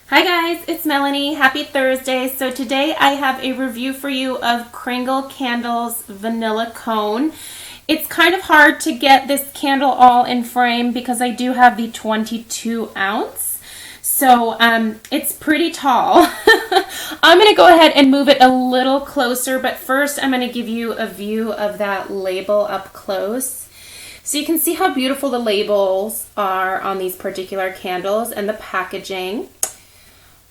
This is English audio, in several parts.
Hi guys, it's Melanie. Happy Thursday. So today I have a review for you of Kringle Candles Vanilla Cone. It's kind of hard to get this candle all in frame because I do have the 22 ounce. So it's pretty tall. I'm going to go ahead and move it a little closer, but first I'm going to give you a view of that label up close. So you can see how beautiful the labels are on these particular candles and the packaging.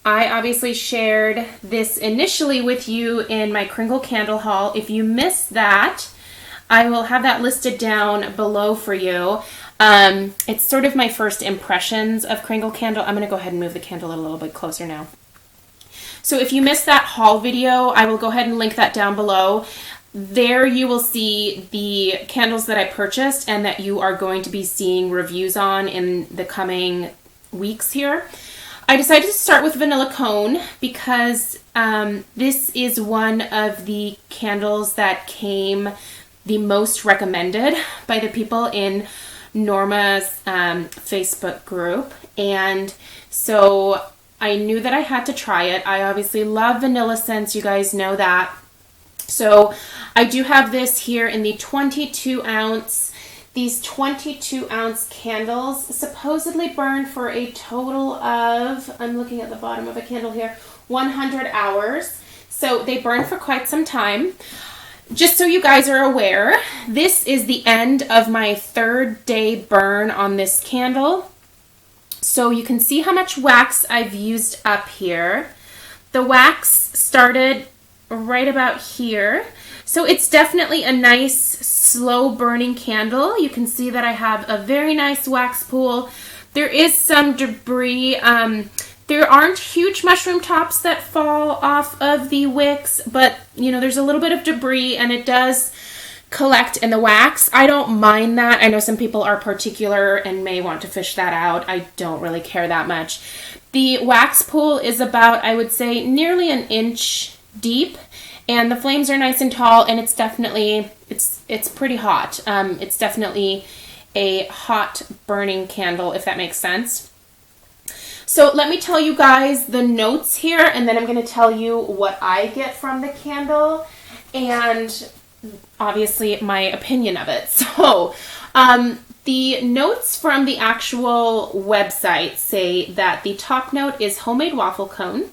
I obviously shared this initially with you in my Kringle candle haul. If you missed that, I will have that listed down below for you. It's sort of my first impressions of Kringle candle. I'm going to go ahead and move the candle a little bit closer now. So if you missed that haul video, I will go ahead and link that down below. There you will see the candles that I purchased and that you are going to be seeing reviews on in the coming weeks here. I decided to start with Vanilla Cone because this is one of the candles that came the most recommended by the people in Norma's Facebook group. And so I knew that I had to try it. I obviously love vanilla scents, you guys know that. So I do have this here in the 22 ounce. These 22 ounce candles supposedly burn for a total of, I'm looking at the bottom of a candle here, 100 hours. So they burn for quite some time. Just so you guys are aware, this is the end of my third day burn on this candle. So you can see how much wax I've used up here. The wax started right about here. So it's definitely a nice slow burning candle. You can see that I have a very nice wax pool. There is some debris. There aren't huge mushroom tops that fall off of the wicks, but you know, there's a little bit of debris and it does collect in the wax. I don't mind that. I know some people are particular and may want to fish that out. I don't really care that much. The wax pool is about, I would say, nearly an inch deep. And the flames are nice and tall, and it's definitely, it's pretty hot. It's definitely a hot burning candle, if that makes sense. So let me tell you guys the notes here, and then I'm going to tell you what I get from the candle, and obviously my opinion of it. So the notes from the actual website say that the top note is homemade waffle cone.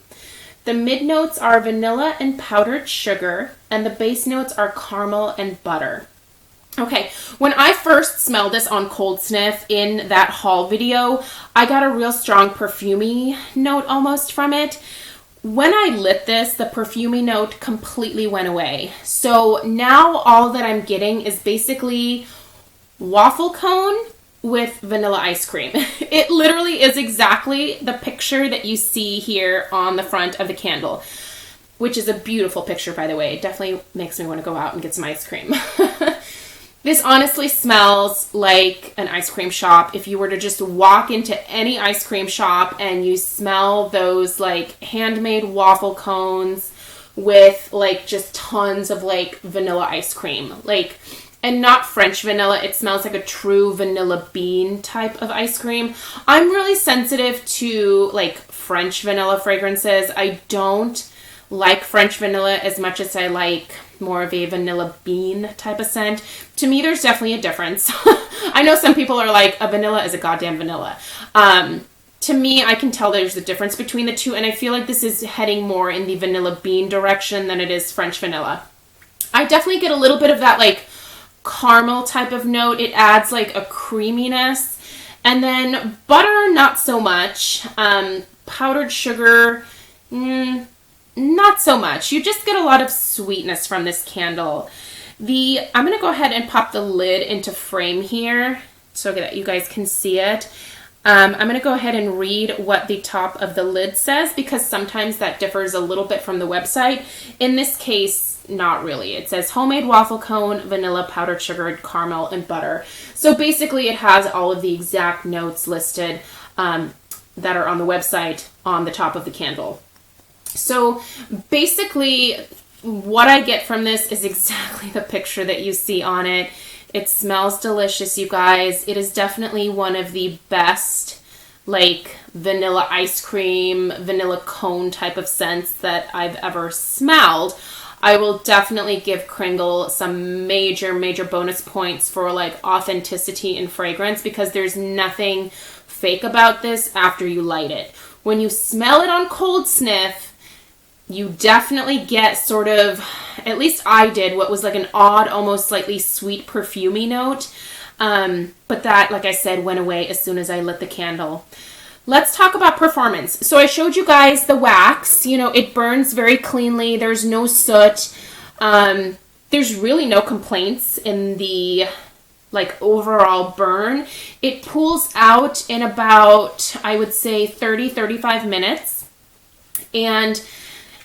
The mid notes are vanilla and powdered sugar, and the base notes are caramel and butter. Okay, when I first smelled this on Cold Sniff in that haul video, I got a real strong perfumey note almost from it. When I lit this, the perfumey note completely went away. So now all that I'm getting is basically waffle cone with vanilla ice cream. It literally is exactly the picture that you see here on the front of the candle, which is a beautiful picture, by the way. It definitely makes me want to go out and get some ice cream. This honestly smells like an ice cream shop. If you were to just walk into any ice cream shop and you smell those like handmade waffle cones with like just tons of like vanilla ice cream, like, and not French vanilla. It smells like a true vanilla bean type of ice cream. I'm really sensitive to like French vanilla fragrances. I don't like French vanilla as much as I like more of a vanilla bean type of scent. To me, there's definitely a difference. I know some people are like, a vanilla is a goddamn vanilla. To me, I can tell there's a difference between the two, and I feel like this is heading more in the vanilla bean direction than it is French vanilla. I definitely get a little bit of that like caramel type of note. It adds like a creaminess, and then butter, not so much. Powdered sugar, not so much. You just get a lot of sweetness from this candle. I'm going to go ahead and pop the lid into frame here so that you guys can see it. I'm going to go ahead and read what the top of the lid says because sometimes that differs a little bit from the website. In this case, not really. It says homemade waffle cone, vanilla, powdered sugar, caramel, and butter. So basically it has all of the exact notes listed that are on the website on the top of the candle. So basically what I get from this is exactly the picture that you see on it. It smells delicious, you guys. It is definitely one of the best like vanilla ice cream, vanilla cone type of scents that I've ever smelled, I will definitely give Kringle some major, major bonus points for like authenticity and fragrance, because there's nothing fake about this after you light it. When you smell it on cold sniff, you definitely get sort of, at least I did, what was like an odd, almost slightly sweet perfumey note. But that, like I said, went away as soon as I lit the candle. Let's talk about performance. So I showed you guys the wax. You know, it burns very cleanly. There's no soot. There's really no complaints in the like overall burn. It pools out in about, I would say, 30-35 minutes. And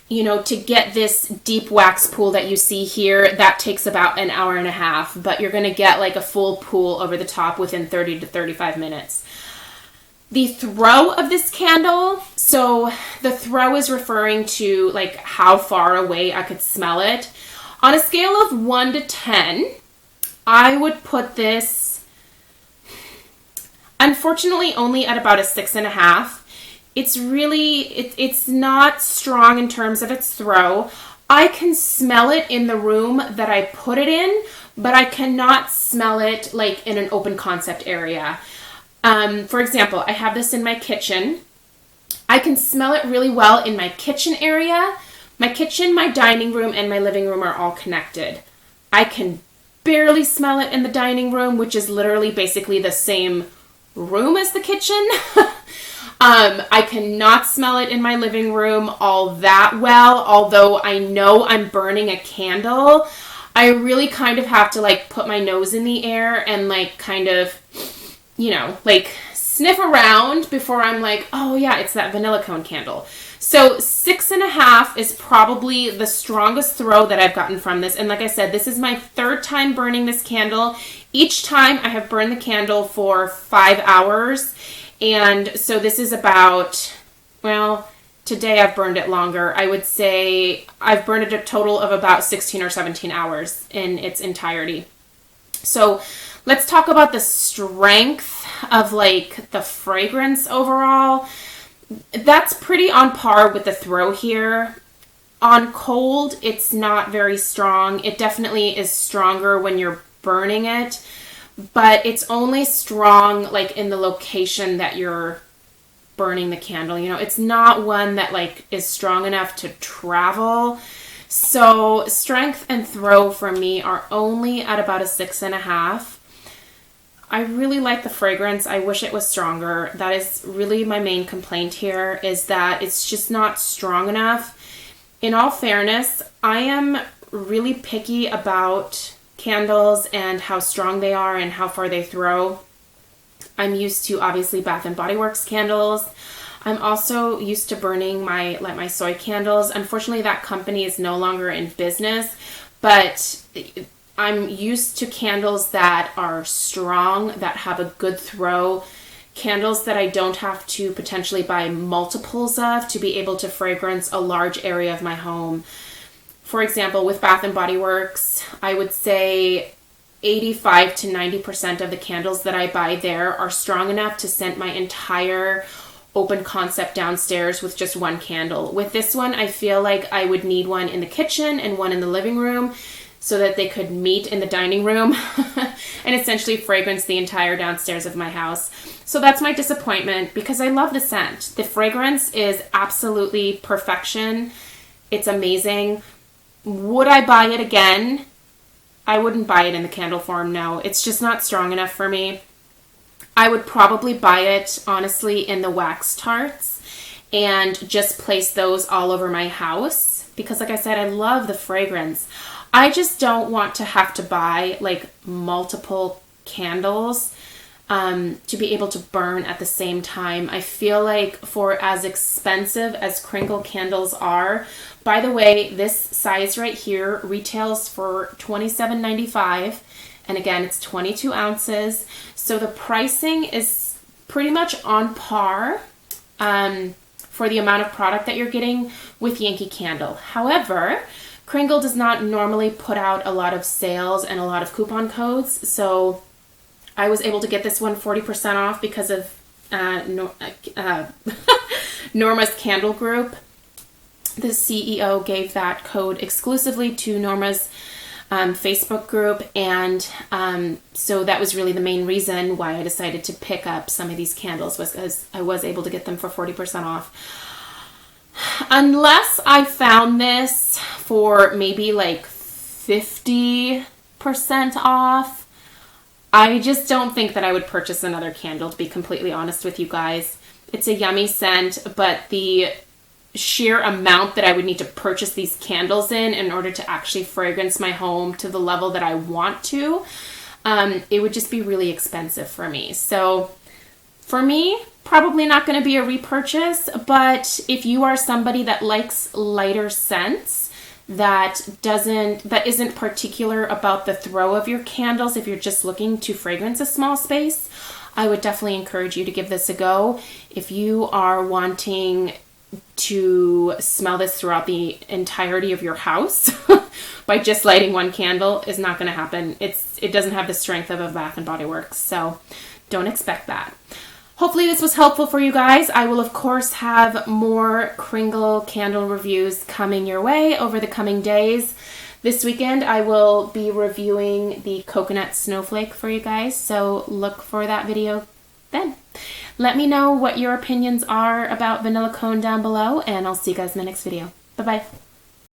you know, to get this deep wax pool that you see here, that takes about an hour and a half, but you're going to get like a full pool over the top within 30 to 35 minutes. The throw of this candle, so the throw is referring to like how far away I could smell it. On a scale of 1 to 10, I would put this, unfortunately, only at about a 6.5. It's really, it's not strong in terms of its throw. I can smell it in the room that I put it in, but I cannot smell it like in an open concept area. For example, I have this in my kitchen. I can smell it really well in my kitchen area. My kitchen, my dining room, and my living room are all connected. I can barely smell it in the dining room, which is literally basically the same room as the kitchen. I cannot smell it in my living room all that well, although I know I'm burning a candle. I really kind of have to like put my nose in the air and like kind of, you know, like sniff around before I'm like, oh yeah, it's that vanilla cone candle. So 6.5 is probably the strongest throw that I've gotten from this. And like I said, this is my third time burning this candle. Each time I have burned the candle for 5 hours. And so this is about, well, today I've burned it longer. I would say I've burned it a total of about 16 or 17 hours in its entirety. So let's talk about the strength of like the fragrance overall. That's pretty on par with the throw here. On cold, it's not very strong. It definitely is stronger when you're burning it, but it's only strong like in the location that you're burning the candle. You know, it's not one that like is strong enough to travel. So strength and throw for me are only at about a 6.5. I really like the fragrance. I wish it was stronger. That is really my main complaint here, is that it's just not strong enough. In all fairness, I am really picky about candles and how strong they are and how far they throw. I'm used to obviously Bath and Body Works candles. I'm also used to burning my soy candles. Unfortunately, that company is no longer in business, but I'm used to candles that are strong, that have a good throw, candles that I don't have to potentially buy multiples of to be able to fragrance a large area of my home. For example, with Bath and Body Works, I would say 85 to 90% of the candles that I buy there are strong enough to scent my entire open concept downstairs with just one candle. With this one, I feel like I would need one in the kitchen and one in the living room so that they could meet in the dining room and essentially fragrance the entire downstairs of my house. So that's my disappointment, because I love the scent. The fragrance is absolutely perfection. It's amazing. Would I buy it again? I wouldn't buy it in the candle form, no. It's just not strong enough for me. I would probably buy it, honestly, in the wax tarts and just place those all over my house, because like I said, I love the fragrance. I just don't want to have to buy like multiple candles to be able to burn at the same time. I feel like for as expensive as Kringle candles are, by the way, this size right here retails for $27.95, and again, it's 22 ounces. So the pricing is pretty much on par for the amount of product that you're getting with Yankee Candle. However, Kringle does not normally put out a lot of sales and a lot of coupon codes, so I was able to get this one 40% off because of Norma's Candle Group. The CEO gave that code exclusively to Norma's Facebook group, and so that was really the main reason why I decided to pick up some of these candles, was because I was able to get them for 40% off. Unless I found this for maybe like 50% off, I just don't think that I would purchase another candle, to be completely honest with you guys. It's a yummy scent, but the sheer amount that I would need to purchase these candles in order to actually fragrance my home to the level that I want to, it would just be really expensive for me. So for me, probably not going to be a repurchase, but if you are somebody that likes lighter scents, that isn't particular about the throw of your candles, if you're just looking to fragrance a small space, I would definitely encourage you to give this a go. If you are wanting to smell this throughout the entirety of your house by just lighting one candle, is not going to happen. It doesn't have the strength of a Bath and Body Works, so don't expect that. Hopefully this was helpful for you guys. I will of course have more Kringle candle reviews coming your way over the coming days. This weekend I will be reviewing the Coconut Snowflake for you guys, so look for that video then. Let me know what your opinions are about Vanilla Cone down below, and I'll see you guys in the next video. Bye-bye.